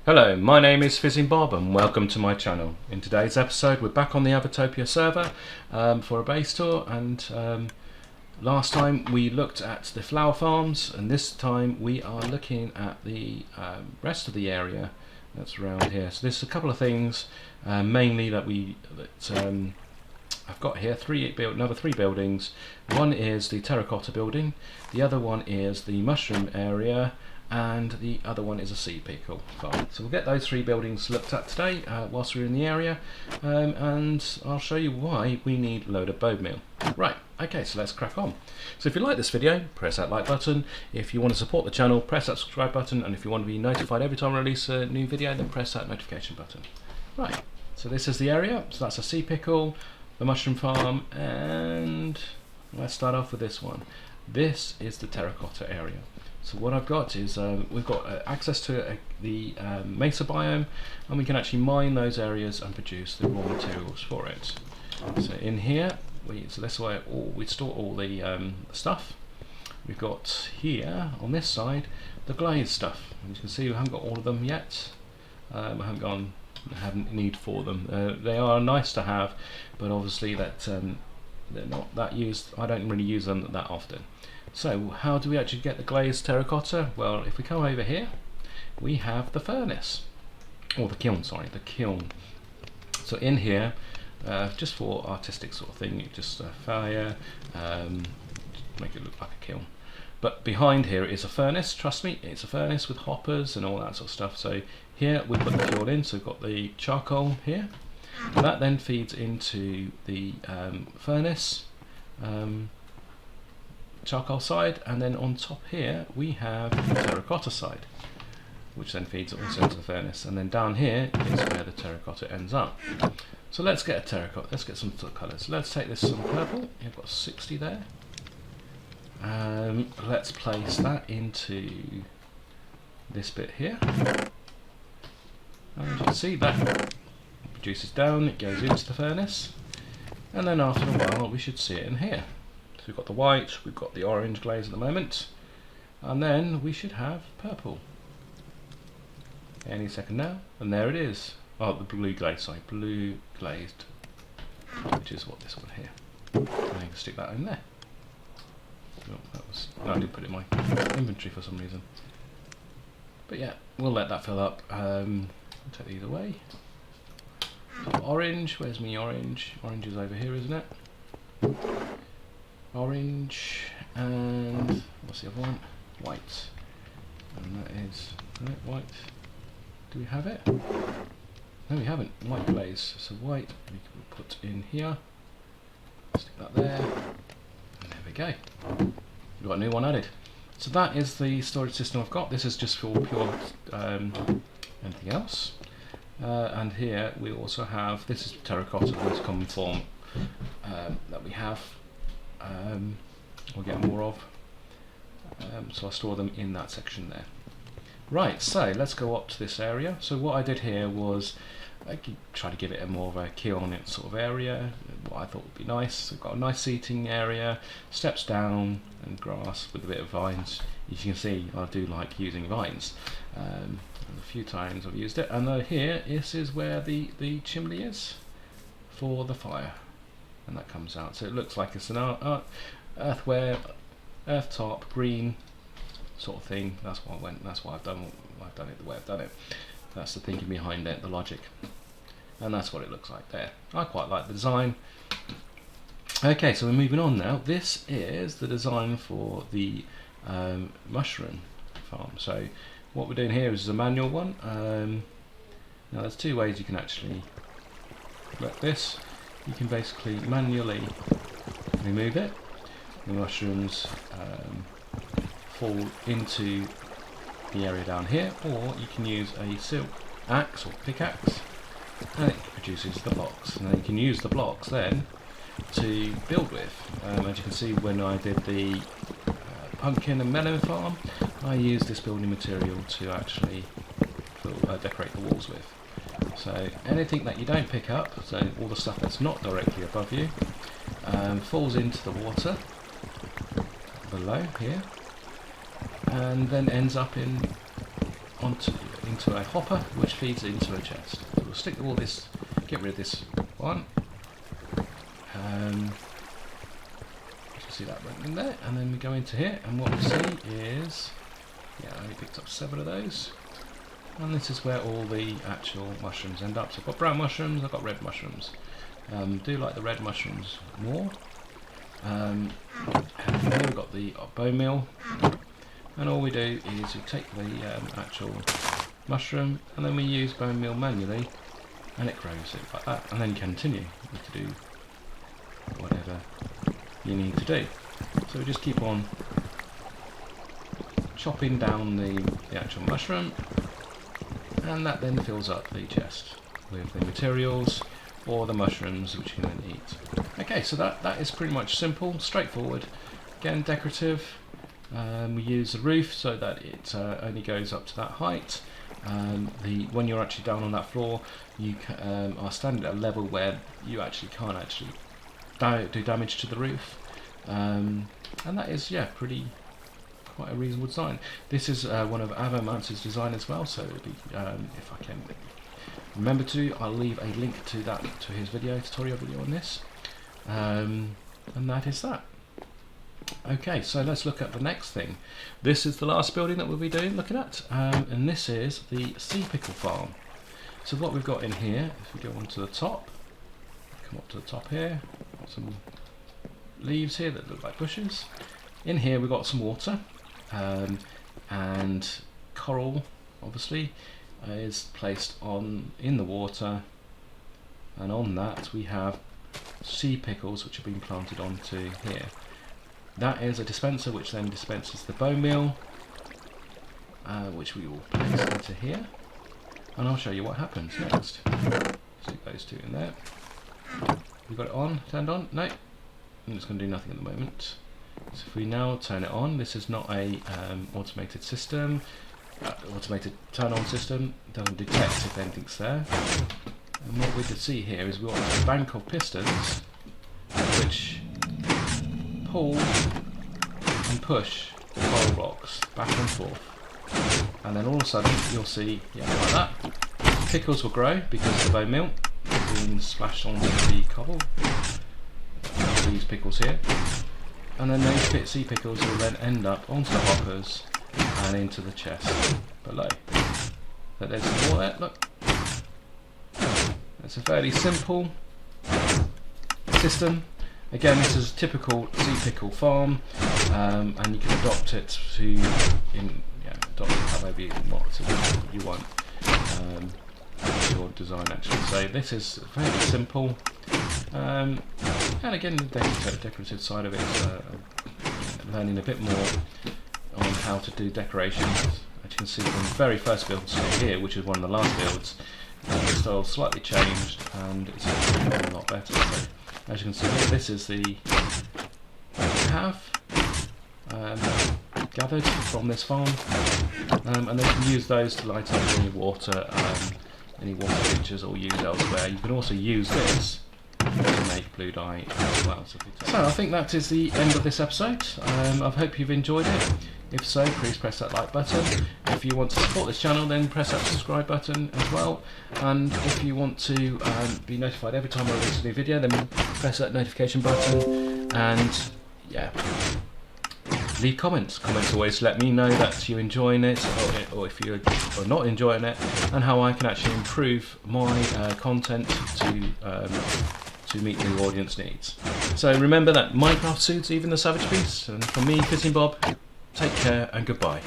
Hello, my name is Fizzing Bob and welcome to my channel. In today's episode we're back on the Avotopia server for a base tour, and last time we looked at the flower farms, and this time we are looking at the rest of the area that's around here. So there's a couple of things mainly that I've got here, another three buildings. One is the Terracotta building, the other one is the mushroom area, and the other one is a Sea Pickle Farm. So we'll get those three buildings looked at today whilst we're in the area, and I'll show you why we need a load of bone meal. Right, okay, so let's crack on. So if you like this video, press that like button. If you want to support the channel, press that subscribe button, and if you want to be notified every time I release a new video, then press that notification button. Right, so this is the area. So that's a Sea Pickle, the mushroom farm, and let's start off with this one. This is the Terracotta area. So what I've got is we've got access to the mesa biome, and we can actually mine those areas and produce the raw materials for it. So in here, so this way we store all the stuff. We've got here on this side the glazed stuff. As you can see, we haven't got all of them yet. I haven't need for them. They are nice to have, but obviously that they're not that used. I don't really use them that often. So how do we actually get the glazed terracotta? Well, if we come over here, we have the furnace, or the kiln, sorry, the kiln. So in here, just for artistic sort of thing, just a fire, make it look like a kiln. But behind here is a furnace, trust me, it's a furnace with hoppers and all that sort of stuff. So here we put the fuel in, so we've got the charcoal here. That then feeds into the furnace, charcoal side, and then on top here we have the terracotta side, which then feeds also into the furnace, and then down here is where the terracotta ends up. So let's get a terracotta, let's get some colours. Let's take this some purple, you've got 60 there. Let's place that into this bit here. And you can see that produces down, it goes into the furnace, and then after a while we should see it in here. So we've got the white, we've got the orange glaze at the moment, and then we should have purple any second now, and there it is. Oh, the blue glaze, sorry, blue glazed, which is what this one here. And I can stick that in there. No, I didn't put it in my inventory for some reason. But yeah, we'll let that fill up. Take these away. So orange, where's me orange? Orange is over here, isn't it? Orange, and what's the other one? White. And that is white. Do we have it? No, we haven't. White glaze. So white we can put in here. Stick that there. And there we go. We've got a new one added. So that is the storage system I've got. This is just for pure anything else. And here we also have, this is terracotta, the most common form that we have. We'll get more of. So I'll store them in that section there. Right, so let's go up to this area. So what I did here was I could try to give it a more of a kiln sort of area, what I thought would be nice. So we've got a nice seating area, steps down, and grass with a bit of vines. As you can see, I do like using vines. A few times I've used it, and here this is where the chimney is for the fire, and that comes out. So it looks like it's an earth top green sort of thing. That's what I went. That's why I've done it the way I've done it. That's the thinking behind it, the logic, and that's what it looks like there. I quite like the design. Okay, so we're moving on now. This is the design for the mushroom farm. So what we're doing here is a manual one. Now there's two ways you can actually work this. You can basically manually remove it. The mushrooms fall into the area down here, or you can use a silk axe or pickaxe, and it produces the blocks. And then you can use the blocks then to build with. As you can see, when I did the pumpkin and melon farm, I used this building material to actually decorate the walls with. So anything that you don't pick up, so all the stuff that's not directly above you, falls into the water below here, and then ends up in into a hopper, which feeds into a chest. So we'll stick all this, get rid of this one. You can see that went in there, and then we go into here, and what we see is, yeah, I only picked up 7 of those, and this is where all the actual mushrooms end up. So I've got brown mushrooms, I've got red mushrooms. Do like the red mushrooms more. And here we've got the bone meal, and all we do is we take the actual mushroom, and then we use bone meal manually, and it grows it like that, and then continue to do whatever you need to do. So we just keep on chopping down the actual mushroom, and that then fills up the chest with the materials or the mushrooms which you can then eat. Okay, so that is pretty much simple, straightforward. Again, decorative. We use the roof so that it only goes up to that height. When you're actually down on that floor, you are standing at a level where you actually can't actually do damage to the roof, and that is, yeah, quite a reasonable design. This is one of Mantis' design as well, so it'll be, if I can remember to, I'll leave a link to his tutorial video on this, and that is that. Okay, so let's look at the next thing. This is the last building that we'll be looking at, and this is the Sea Pickle Farm. So what we've got in here, if we go on to the top, come up to the top here, got some leaves here that look like bushes. In here we've got some water, and coral obviously is placed in the water, and on that we have sea pickles which have been planted onto here. That is a dispenser which then dispenses the bone meal, which we will place into here, and I'll show you what happens next. Stick those 2 in there. We got it on, turned on? No, it's going to do nothing at the moment. So if we now turn it on, this is not a automated system, automated turn-on system. It doesn't detect if anything's there. And what we can see here is we've got a bank of pistons which pull and push the coral blocks back and forth, and then all of a sudden you'll see, yeah, like that, pickles will grow because of the bone meal being splashed onto the cobble, these pickles here, and then those sea pickles will then end up onto the hoppers and into the chest below. But there's some more there, look. It's a fairly simple system. Again, this is a typical Sea Pickle Farm, and you can adopt it adopt it however you want your design actually. So this is fairly simple, and again the decorative side of it, learning a bit more on how to do decorations. As you can see from the very first build here, which is one of the last builds, the style slightly changed and it's a lot better. So, as you can see here, this is the we have gathered from this farm, and they can use those to light up any water features or use elsewhere. You can also use this to make blue dye as well. So I think that is the end of this episode. I hope you've enjoyed it. If so, please press that like button. If you want to support this channel, then press that subscribe button as well. And if you want to be notified every time I release a new video, then press that notification button. And yeah, leave comments. Comments always let me know that you're enjoying it, or if you're not enjoying it, and how I can actually improve my content to meet the audience needs. So remember that Minecraft suits even the savage beasts. And from me, Fishing Bob, take care and goodbye.